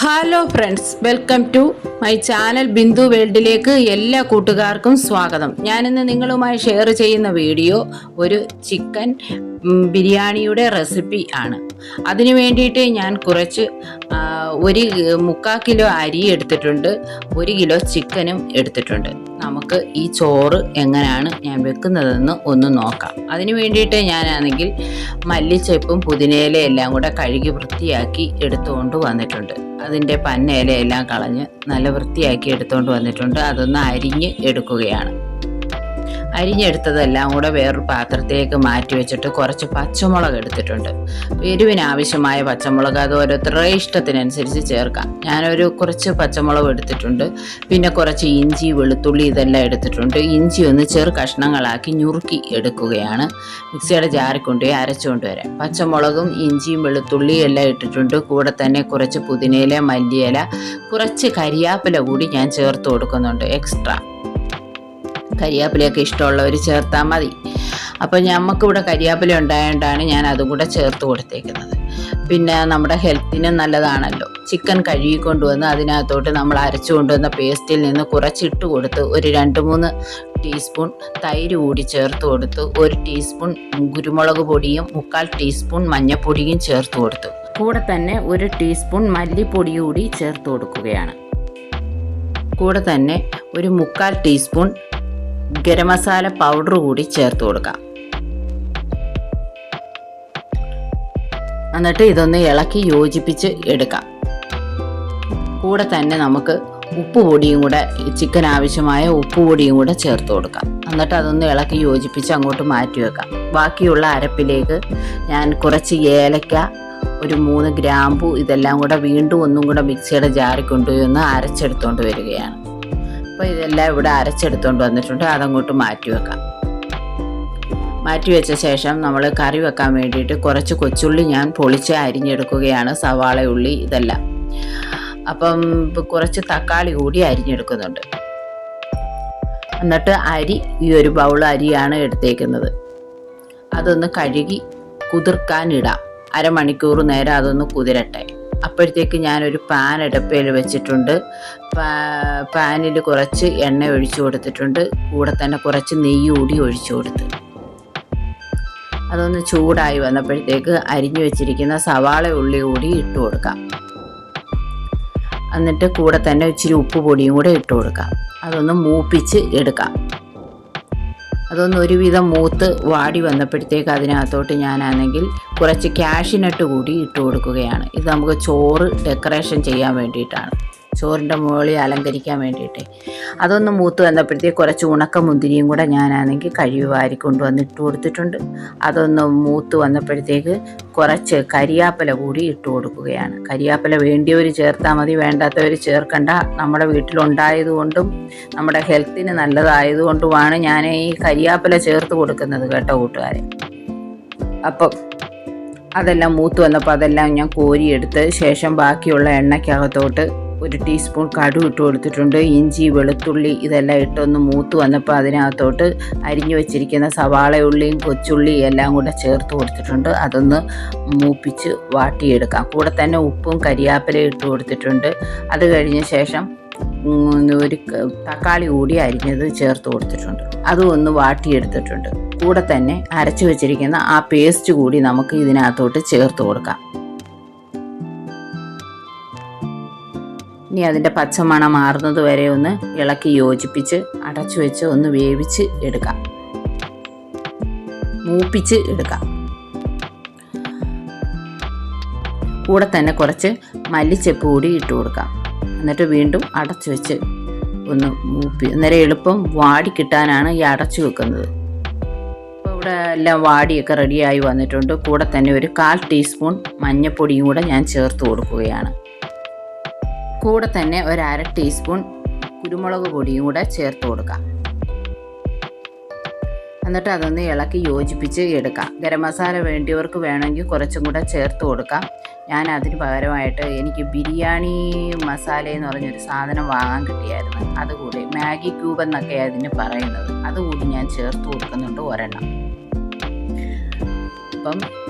Hello friends, welcome to my channel Bindu വേൾഡിലേക്ക് എല്ലാ കൂട്ടുകാർക്കും സ്വാഗതം. ഞാനിന്ന് നിങ്ങളുമായി ഷെയർ ചെയ്യുന്ന വീഡിയോ ഒരു ചിക്കൻ ബിരിയാണിയുടെ റെസിപ്പി ആണ്. അതിനു വേണ്ടിയിട്ട് ഞാൻ കുറച്ച് 1/4 കിലോ അരി എടുത്തിട്ടുണ്ട്, 1 കിലോ ചിക്കനും എടുത്തിട്ടുണ്ട്. നമുക്ക് ഈ ചോറ് എങ്ങനെയാണ് ഞാൻ വെക്കുന്നതെന്ന് ഒന്ന് നോക്കാം. അതിനു വേണ്ടിയിട്ട് ഞാനാണെങ്കിൽ മല്ലിച്ചെപ്പും പുതിനയിലയും എല്ലാം കൂടെ കഴുകി വൃത്തിയാക്കി എടുത്തുകൊണ്ട് വന്നിട്ടുണ്ട്. അതിൻ്റെ പന്നയിലയെല്ലാം കളഞ്ഞ് നല്ല വൃത്തിയാക്കി എടുത്തുകൊണ്ട് വന്നിട്ടുണ്ട്. അതൊന്ന് അരിഞ്ഞ് എടുക്കുകയാണ്. അരിഞ്ഞെടുത്തതെല്ലാം കൂടെ വേറൊരു പാത്രത്തിലേക്ക് മാറ്റി വെച്ചിട്ട് കുറച്ച് പച്ചമുളക് എടുത്തിട്ടുണ്ട്. എരിവിനാവശ്യമായ പച്ചമുളക് അത് ഓരോരുത്തരുടെ ഇഷ്ടത്തിനനുസരിച്ച് ചേർക്കാം. ഞാനൊരു കുറച്ച് പച്ചമുളക് എടുത്തിട്ടുണ്ട്. പിന്നെ കുറച്ച് ഇഞ്ചി, വെളുത്തുള്ളി ഇതെല്ലാം എടുത്തിട്ടുണ്ട്. ഇഞ്ചി ഒന്ന് ചെറു കഷ്ണങ്ങളാക്കി ഞുറുക്കി എടുക്കുകയാണ്. മിക്സിയുടെ ജാറിൽ കൊണ്ടുപോയി അരച്ചുകൊണ്ട് വരാം. പച്ചമുളകും ഇഞ്ചിയും വെളുത്തുള്ളിയും എല്ലാം ഇട്ടിട്ടുണ്ട്. കൂടെ തന്നെ കുറച്ച് പുതിനയില, മല്ലിയില, കുറച്ച് കരിയാപ്പില കൂടി ഞാൻ ചേർത്ത് കൊടുക്കുന്നുണ്ട്. എക്സ്ട്രാ കരിയാപ്പിലയൊക്കെ ഇഷ്ടമുള്ളവർ ചേർത്താൽ മതി. അപ്പോൾ നമുക്കിവിടെ കരിയാപ്പില ഉണ്ടായതുകൊണ്ടാണ് ഞാൻ അതും കൂടെ ചേർത്ത് കൊടുത്തേക്കുന്നത്. പിന്നെ നമ്മുടെ ഹെൽത്തിന് നല്ലതാണല്ലോ. ചിക്കൻ കഴുകി കൊണ്ടുവന്ന് അതിനകത്തോട്ട് നമ്മൾ അരച്ചു കൊണ്ടുവന്ന പേസ്റ്റിൽ നിന്ന് കുറച്ചിട്ട് കൊടുത്ത് ഒരു 2-3 ടീസ്പൂൺ തൈര് കൂടി ചേർത്ത് കൊടുത്ത് 1 ടീസ്പൂൺ കുരുമുളക് പൊടിയും 1/4 ടീസ്പൂൺ മഞ്ഞൾപ്പൊടിയും ചേർത്ത് കൊടുത്തു. കൂടെ തന്നെ 1 ടീസ്പൂൺ മല്ലിപ്പൊടി കൂടി ചേർത്ത് കൊടുക്കുകയാണ്. കൂടെ തന്നെ ഒരു 1/4 ടീസ്പൂൺ ഗരം മസാല പൗഡർ കൂടി ചേർത്ത് കൊടുക്കാം. എന്നിട്ട് ഇതൊന്ന് ഇളക്കി യോജിപ്പിച്ച് എടുക്കാം. കൂടെ തന്നെ നമുക്ക് ഉപ്പ് പൊടിയും കൂടെ, ചിക്കൻ ആവശ്യമായ ഉപ്പ് പൊടിയും കൂടെ ചേർത്ത് കൊടുക്കാം. എന്നിട്ട് അതൊന്ന് ഇളക്കി യോജിപ്പിച്ച് അങ്ങോട്ട് മാറ്റി വെക്കാം. ബാക്കിയുള്ള അരപ്പിലേക്ക് ഞാൻ കുറച്ച് ഏലക്ക, ഒരു 3 ഗ്രാമ്പു ഇതെല്ലാം കൂടെ വീണ്ടും ഒന്നും കൂടെ മിക്സിയുടെ ജാറിൽ കൊണ്ടുപോയി ഒന്ന് അരച്ചെടുത്തുകൊണ്ട് വരികയാണ്. അപ്പോൾ ഇതെല്ലാം ഇവിടെ അരച്ചെടുത്തുകൊണ്ട് വന്നിട്ടുണ്ട്. അതങ്ങോട്ട് മാറ്റി വെക്കാം. മാറ്റി വെച്ച ശേഷം നമ്മൾ കറി വെക്കാൻ വേണ്ടിയിട്ട് കുറച്ച് കൊച്ചുള്ളി ഞാൻ പൊളിച്ച് അരിഞ്ഞെടുക്കുകയാണ്. സവാള, ഉള്ളി ഇതെല്ലാം. അപ്പം കുറച്ച് തക്കാളി കൂടി അരിഞ്ഞെടുക്കുന്നുണ്ട്. എന്നിട്ട് അരി, ഈ ഒരു ബൗൾ അരിയാണ് എടുത്തേക്കുന്നത്. അതൊന്ന് കഴുകി കുതിർക്കാനിടാം. അരമണിക്കൂർ നേരം അതൊന്ന് കുതിരട്ടെ. അപ്പോഴത്തേക്ക് ഞാനൊരു പാൻ അടുപ്പയിൽ വെച്ചിട്ടുണ്ട്. പാനിൽ കുറച്ച് എണ്ണ ഒഴിച്ചു കൊടുത്തിട്ടുണ്ട്. കൂടെ തന്നെ കുറച്ച് നെയ്യ് കൂടി ഒഴിച്ചു കൊടുത്ത് അതൊന്ന് ചൂടായി വന്നപ്പോഴത്തേക്ക് അരിഞ്ഞു വെച്ചിരിക്കുന്ന സവാള, ഉള്ളി കൂടി ഇട്ട് കൊടുക്കാം. എന്നിട്ട് കൂടെ തന്നെ ഇച്ചിരി ഉപ്പ് പൊടിയും കൂടെ ഇട്ട് കൊടുക്കാം. അതൊന്ന് മൂപ്പിച്ച് എടുക്കാം. അതൊന്ന് ഒരുവിധം മൂത്ത് വാടി വന്നപ്പോഴത്തേക്ക് അതിനകത്തോട്ട് ഞാനാണെങ്കിൽ കുറച്ച് കാഷ്യൂനട്ട് കൂടി ഇട്ട് കൊടുക്കുകയാണ്. ഇത് നമുക്ക് ചോറ് ഡെക്കറേഷൻ ചെയ്യാൻ വേണ്ടിയിട്ടാണ്, ചോറിൻ്റെ മുകളിൽ അലങ്കരിക്കാൻ വേണ്ടിയിട്ട്. അതൊന്ന് മൂത്ത് വന്നപ്പോഴത്തേക്ക് കുറച്ച് ഉണക്ക മുന്തിരിയും കൂടെ ഞാനാണെങ്കിൽ കഴുകി വാരി കൊണ്ടുവന്ന് ഇട്ട് കൊടുത്തിട്ടുണ്ട്. അതൊന്ന് മൂത്ത് വന്നപ്പോഴത്തേക്ക് കുറച്ച് കരിയാപ്പില കൂടി ഇട്ട് കൊടുക്കുകയാണ്. കരിയാപ്പില വേണ്ടിയവർ ചേർത്താൽ മതി, വേണ്ടാത്തവർ ചേർക്കണ്ട. നമ്മുടെ വീട്ടിലുണ്ടായതുകൊണ്ടും നമ്മുടെ ഹെൽത്തിന് നല്ലതായതുകൊണ്ടുമാണ് ഞാൻ ഈ കരിയാപ്പില ചേർത്ത് കൊടുക്കുന്നത് കേട്ടോ കൂട്ടുകാരെ. അപ്പം അതെല്ലാം മൂത്ത് വന്നപ്പോൾ അതെല്ലാം ഞാൻ കോരിയെടുത്ത് ശേഷം ബാക്കിയുള്ള എണ്ണയ്ക്കകത്തോട്ട് 1 ടീസ്പൂൺ കടുക് ഇട്ട് കൊടുത്തിട്ടുണ്ട്. ഇഞ്ചി, വെളുത്തുള്ളി ഇതെല്ലാം ഇട്ടൊന്ന് മൂത്ത് വന്നപ്പോൾ അതിനകത്തോട്ട് അരിഞ്ഞു വെച്ചിരിക്കുന്ന സവാള, ഉള്ളിയും കൊച്ചുള്ളിയും എല്ലാം കൂടെ ചേർത്ത് കൊടുത്തിട്ടുണ്ട്. അതൊന്ന് മൂപ്പിച്ച് വാട്ടിയെടുക്കാം. കൂടെ തന്നെ ഉപ്പും കരിയാപ്പിലയും ഇട്ട് കൊടുത്തിട്ടുണ്ട്. അത് കഴിഞ്ഞ ശേഷം ഒരു തക്കാളി കൂടി അരിഞ്ഞത് ചേർത്ത് കൊടുത്തിട്ടുണ്ട്. അതും ഒന്ന് വാട്ടിയെടുത്തിട്ടുണ്ട്. കൂടെ തന്നെ അരച്ചു വെച്ചിരിക്കുന്ന ആ പേസ്റ്റ് കൂടി നമുക്ക് ഇതിനകത്തോട്ട് ചേർത്ത് കൊടുക്കാം. ഇനി അതിൻ്റെ പച്ചമണം മാറുന്നത് വരെ ഒന്ന് ഇളക്കി യോജിപ്പിച്ച് അടച്ചു വെച്ച് ഒന്ന് വേവിച്ച് എടുക്കാം, മൂപ്പിച്ച് എടുക്കാം. കൂടെ തന്നെ കുറച്ച് മല്ലിച്ചെപ്പ് കൂടി ഇട്ട് കൊടുക്കാം. എന്നിട്ട് വീണ്ടും അടച്ചു വെച്ച് ഒന്ന് അന്നേരം എളുപ്പം വാടി കിട്ടാനാണ് ഈ അടച്ചു വെക്കുന്നത്. അപ്പോൾ ഇവിടെ എല്ലാം വാടിയൊക്കെ റെഡിയായി വന്നിട്ടുണ്ട്. കൂടെ തന്നെ ഒരു 1/4 ടീസ്പൂൺ മഞ്ഞൾപ്പൊടിയും കൂടെ ഞാൻ ചേർത്ത് കൊടുക്കുകയാണ്. കൂടെ തന്നെ ഒരു 1/2 ടീസ്പൂൺ കുരുമുളക് പൊടിയും കൂടെ ചേർത്ത് കൊടുക്കാം. എന്നിട്ട് അതൊന്ന് ഇളക്കി യോജിപ്പിച്ച് എടുക്കാം. ഗരം മസാല വേണ്ടിയവർക്ക് വേണമെങ്കിൽ കുറച്ചും കൂടെ ചേർത്ത് കൊടുക്കാം. ഞാൻ അതിന് പകരമായിട്ട് എനിക്ക് ബിരിയാണി മസാല എന്ന് പറഞ്ഞൊരു സാധനം വാങ്ങാൻ കിട്ടിയായിരുന്നു. അതുകൂടി മാഗി ക്യൂബ് എന്നൊക്കെ അതിന് പറയുന്നത്, അതുകൂടി ഞാൻ ചേർത്ത് കൊടുക്കുന്നുണ്ട് ഒരെണ്ണം. അപ്പം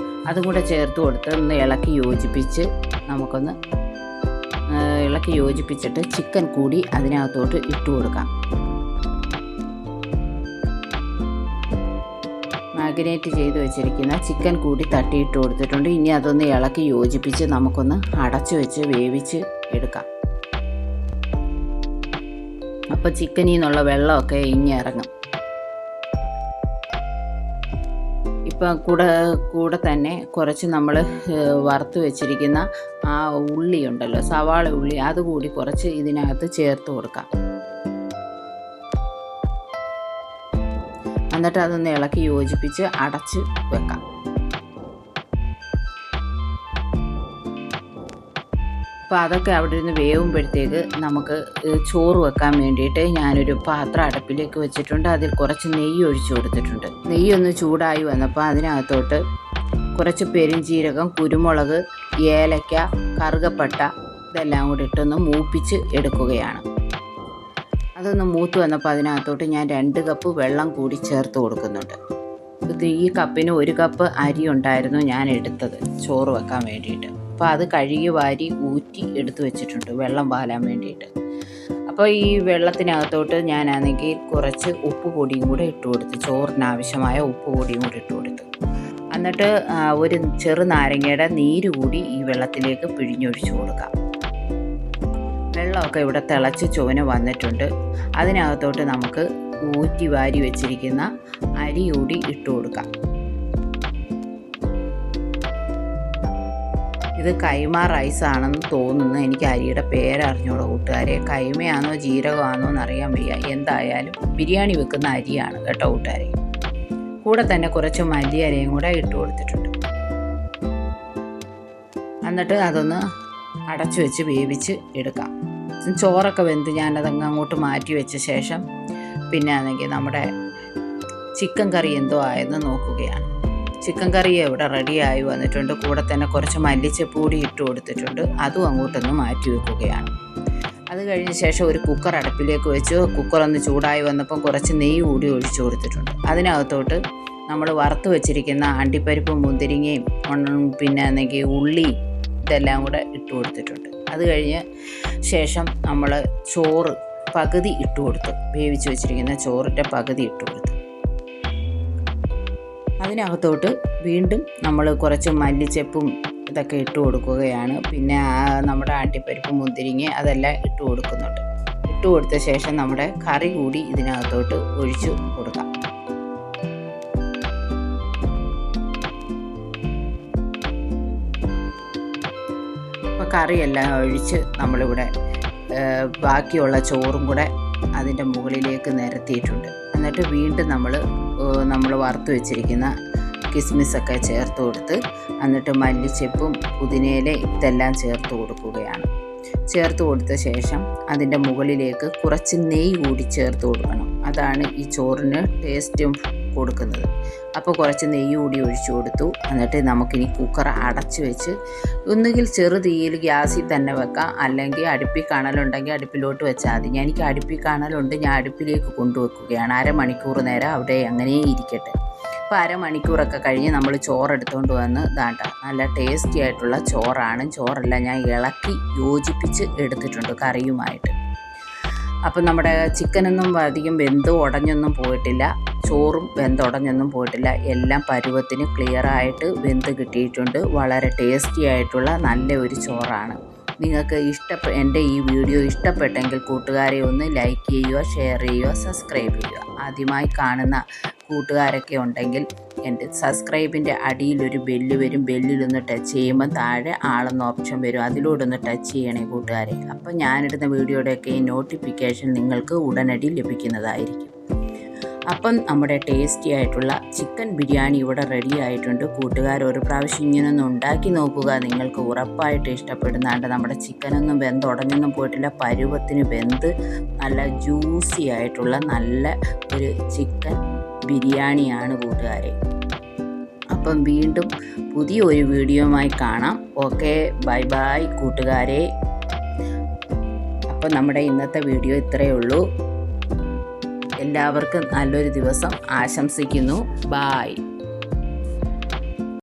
അതും കൂടെ ചേർത്ത് കൊടുത്ത് ഒന്ന് ഇളക്കി യോജിപ്പിച്ച് നമുക്കൊന്ന് ഇളക്കി യോജിപ്പിച്ചിട്ട് ചിക്കൻ കൂടി അതിനകത്തോട്ട് ഇട്ട് കൊടുക്കാം. മാഗ്നേറ്റ് ചെയ്ത് വെച്ചിരിക്കുന്ന ചിക്കൻ കൂടി തട്ടിയിട്ട് കൊടുത്തിട്ടുണ്ട്. ഇനി അതൊന്ന് ഇളക്കി യോജിപ്പിച്ച് നമുക്കൊന്ന് അടച്ചു വെച്ച് വേവിച്ച് എടുക്കാം. അപ്പോൾ ചിക്കനിൽ നിന്നുള്ള വെള്ളമൊക്കെ ഇങ്ങി ഇറങ്ങും. ഇപ്പം കൂടെ തന്നെ കുറച്ച് നമ്മൾ വറുത്ത് വെച്ചിരിക്കുന്ന ആ ഉള്ളി ഉണ്ടല്ലോ, സവാള ഉള്ളി, അതുകൂടി കുറച്ച് ഇതിനകത്ത് ചേർത്ത് കൊടുക്കാം. എന്നിട്ട് അതൊന്ന് ഇളക്കി യോജിപ്പിച്ച് അടച്ച് വെക്കാം. അപ്പോൾ അതൊക്കെ അവിടെ ഇരുന്ന് വേവുമ്പോഴത്തേക്ക് നമുക്ക് ചോറ് വെക്കാൻ വേണ്ടിയിട്ട് ഞാനൊരു പാത്രം അടുപ്പിലേക്ക് വെച്ചിട്ടുണ്ട്. അതിൽ കുറച്ച് നെയ്യ് ഒഴിച്ചു കൊടുത്തിട്ടുണ്ട്. നെയ്യൊന്ന് ചൂടായി വന്നപ്പോൾ അതിനകത്തോട്ട് കുറച്ച് പെരുംജീരകം, കുരുമുളക്, ഏലക്ക, കറുകപ്പട്ട ഇതെല്ലാം കൂടി ഇട്ടൊന്ന് മൂപ്പിച്ച് എടുക്കുകയാണ്. അതൊന്ന് മൂത്ത് വന്നപ്പോൾ അതിനകത്തോട്ട് ഞാൻ 2 കപ്പ് വെള്ളം കൂടി ചേർത്ത് കൊടുക്കുന്നുണ്ട്. ഈ കപ്പിന് 1 കപ്പ് അരി ഉണ്ടായിരുന്നു ഞാൻ എടുത്തത് ചോറ് വെക്കാൻ വേണ്ടിയിട്ട്. അപ്പോൾ അത് കഴുകി വാരി ഊറ്റി എടുത്ത് വെച്ചിട്ടുണ്ട് വെള്ളം പാലാൻ വേണ്ടിയിട്ട്. അപ്പോൾ ഈ വെള്ളത്തിനകത്തോട്ട് ഞാനാണെങ്കിൽ കുറച്ച് ഉപ്പ് പൊടിയും കൂടെ ഇട്ട് കൊടുത്ത്, ചോറിനാവശ്യമായ ഉപ്പ് പൊടിയും കൂടി ഇട്ട് കൊടുത്തു. എന്നിട്ട് ഒരു ചെറു നാരങ്ങയുടെ നീര് കൂടി ഈ വെള്ളത്തിലേക്ക് പിഴിഞ്ഞൊഴിച്ച് കൊടുക്കാം. വെള്ളമൊക്കെ ഇവിടെ തിളച്ച് ചുവന് വന്നിട്ടുണ്ട്. അതിനകത്തോട്ട് നമുക്ക് ഊറ്റി വാരി വെച്ചിരിക്കുന്ന അരി കൂടി ഇട്ട് കൊടുക്കാം. ഇത് കൈമ റൈസ് ആണെന്ന് തോന്നുന്നു. എനിക്ക് അരിയുടെ പേരറിഞ്ഞോളൂ കൂട്ടുകാരെ. കൈമയാണോ ജീരകമാണോ എന്നറിയാൻ വയ്യ. എന്തായാലും ബിരിയാണി വെക്കുന്ന അരിയാണ് കേട്ടോ കൂട്ടുകാരെ. കൂടെ തന്നെ കുറച്ച് മല്ലിയിലയും കൂടെ ഇട്ട് കൊടുത്തിട്ടുണ്ട്. എന്നിട്ട് അതൊന്ന് അടച്ചു വെച്ച് വേവിച്ച് എടുക്കാം. ചോറൊക്കെ വെന്ത് ഞാനതങ്ങ് അങ്ങോട്ട് മാറ്റി വെച്ച ശേഷം പിന്നെ ആണെങ്കിൽ നമ്മുടെ ചിക്കൻ കറി എന്തോ ആയെന്ന് നോക്കുകയാണ്. ചിക്കൻ കറി ഇവിടെ റെഡിയായി വന്നിട്ടുണ്ട്. കൂടെ തന്നെ കുറച്ച് മല്ലിച്ചപ്പ് കൂടി ഇട്ട് കൊടുത്തിട്ടുണ്ട്. അതും അങ്ങോട്ടൊന്ന് മാറ്റി വെക്കുകയാണ്. അത് കഴിഞ്ഞ ശേഷം ഒരു കുക്കർ അടുപ്പിലേക്ക് വെച്ച് കുക്കറൊന്ന് ചൂടായി വന്നപ്പം കുറച്ച് നെയ്യ് കൂടി ഒഴിച്ചു കൊടുത്തിട്ടുണ്ട്. അതിനകത്തോട്ട് നമ്മൾ വറുത്ത് വെച്ചിരിക്കുന്ന അണ്ടിപ്പരിപ്പും മുന്തിരിങ്ങയും പിന്നെ ആണെങ്കിൽ ഉള്ളിയും ഇതെല്ലാം കൂടെ ഇട്ട് കൊടുത്തിട്ടുണ്ട്. അത് കഴിഞ്ഞ് ശേഷം നമ്മൾ ചോറ് പകുതി ഇട്ട് കൊടുത്തു. വേവിച്ച് വെച്ചിരിക്കുന്ന ചോറിൻ്റെ പകുതി ഇട്ട് കൊടുത്തു. അതിനകത്തോട്ട് വീണ്ടും നമ്മൾ കുറച്ച് മല്ലിച്ചപ്പും ഇതൊക്കെ ഇട്ട് കൊടുക്കുകയാണ്. പിന്നെ നമ്മുടെ അണ്ടിപ്പരിപ്പ് മുന്തിരിങ്ങ അതെല്ലാം ഇട്ട് കൊടുക്കുന്നുണ്ട്. ഇട്ട് കൊടുത്ത ശേഷം നമ്മുടെ കറി കൂടി ഇതിനകത്തോട്ട് ഒഴിച്ചു കൊടുക്കാം. അപ്പോൾ കറിയെല്ലാം ഒഴിച്ച് നമ്മളിവിടെ ബാക്കിയുള്ള ചോറും കൂടെ അതിൻ്റെ മുകളിലേക്ക് നിരത്തിയിട്ടുണ്ട്. എന്നിട്ട് വീണ്ടും നമ്മൾ വറുത്ത് വെച്ചിരിക്കുന്ന കിസ്മിസൊക്കെ ചേർത്ത് കൊടുത്ത് എന്നിട്ട് മല്ലിച്ചെപ്പും പുതിനയില ഇതെല്ലാം ചേർത്ത് കൊടുക്കുകയാണ്. ചേർത്ത് കൊടുത്ത ശേഷം അതിൻ്റെ മുകളിലേക്ക് കുറച്ച് നെയ്യ് കൂടി ചേർത്ത് കൊടുക്കണം. അതാണ് ഈ ചോറിന് ടേസ്റ്റും കൊടുക്കുന്നത്. അപ്പോൾ കുറച്ച് നെയ്യ് കൂടി ഒഴിച്ചു കൊടുത്തു. എന്നിട്ട് നമുക്കിനി കുക്കർ അടച്ച് വെച്ച് ഒന്നുകിൽ ചെറു തീയിൽ ഗ്യാസിൽ തന്നെ വെക്കാം, അല്ലെങ്കിൽ അടുപ്പിൽ കണലുണ്ടെങ്കിൽ അടുപ്പിലോട്ട് വെച്ചാൽ മതി. എനിക്ക് അടുപ്പിൽ കണലുണ്ട്, ഞാൻ അടുപ്പിലേക്ക് കൊണ്ടുവെക്കുകയാണ്. അരമണിക്കൂർ നേരം അവിടെ അങ്ങനെ ഇരിക്കട്ടെ. അപ്പോൾ അരമണിക്കൂറൊക്കെ കഴിഞ്ഞ് നമ്മൾ ചോറെടുത്തുകൊണ്ട് വന്ന് ദാണ്ട നല്ല ടേസ്റ്റി ആയിട്ടുള്ള ചോറാണ്. ചോറെല്ലാം ഞാൻ ഇളക്കി യോജിപ്പിച്ച് എടുത്തിട്ടുണ്ട് കറിയുമായിട്ട്. അപ്പം നമ്മുടെ ചിക്കനൊന്നും അധികം വെന്ത് ഉടഞ്ഞൊന്നും പോയിട്ടില്ല, ചോറും വെന്തുടഞ്ഞൊന്നും പോയിട്ടില്ല. എല്ലാം പരുവത്തിന് ക്ലിയറായിട്ട് വെന്ത് കിട്ടിയിട്ടുണ്ട്. വളരെ ടേസ്റ്റി ആയിട്ടുള്ള നല്ല ഒരു ചോറാണ്. നിങ്ങൾക്ക് എൻ്റെ ഈ വീഡിയോ ഇഷ്ടപ്പെട്ടെങ്കിൽ കൂട്ടുകാരെ ഒന്ന് ലൈക്ക് ചെയ്യുക, ഷെയർ ചെയ്യുക, സബ്സ്ക്രൈബ് ചെയ്യുക. ആദ്യമായി കാണുന്ന കൂട്ടുകാരൊക്കെ ഉണ്ടെങ്കിൽ എൻ്റെ സബ്സ്ക്രൈബിൻ്റെ അടിയിലൊരു ബെല്ല് വരും. ബെല്ലിലൊന്ന് ടച്ച് ചെയ്യുമ്പോൾ താഴെ ആളെന്ന ഓപ്ഷൻ വരും. അതിലൂടെ ടച്ച് ചെയ്യണേ കൂട്ടുകാരെ. അപ്പം ഞാനിടുന്ന വീഡിയോയുടെയൊക്കെ നോട്ടിഫിക്കേഷൻ നിങ്ങൾക്ക് ഉടനടി ലഭിക്കുന്നതായിരിക്കും. അപ്പം നമ്മുടെ ടേസ്റ്റി ആയിട്ടുള്ള ചിക്കൻ ബിരിയാണി ഇവിടെ റെഡി ആയിട്ടുണ്ട്. കൂട്ടുകാർ ഒരു പ്രാവശ്യം ഇങ്ങനൊന്ന് ഉണ്ടാക്കി നോക്കുക, നിങ്ങൾക്ക് ഉറപ്പായിട്ട് ഇഷ്ടപ്പെടുന്നുണ്ട്. നമ്മുടെ ചിക്കനൊന്നും വെന്തുടഞ്ഞൊന്നും പോയിട്ടില്ല, പരുവത്തിന് വെന്ത് നല്ല ജ്യൂസി ആയിട്ടുള്ള നല്ല ഒരു ചിക്കൻ ബിരിയാണിയാണ് കൂട്ടുകാരെ. അപ്പം വീണ്ടും പുതിയ ഒരു വീഡിയോയുമായി കാണാം. ഓക്കെ, ബൈ ബൈ കൂട്ടുകാരെ. അപ്പം നമ്മുടെ ഇന്നത്തെ വീഡിയോ ഇത്രയേ ഉള്ളൂ. എല്ലാവർക്കും നല്ലൊരു ദിവസം ആശംസിക്കുന്നു. ബായ്.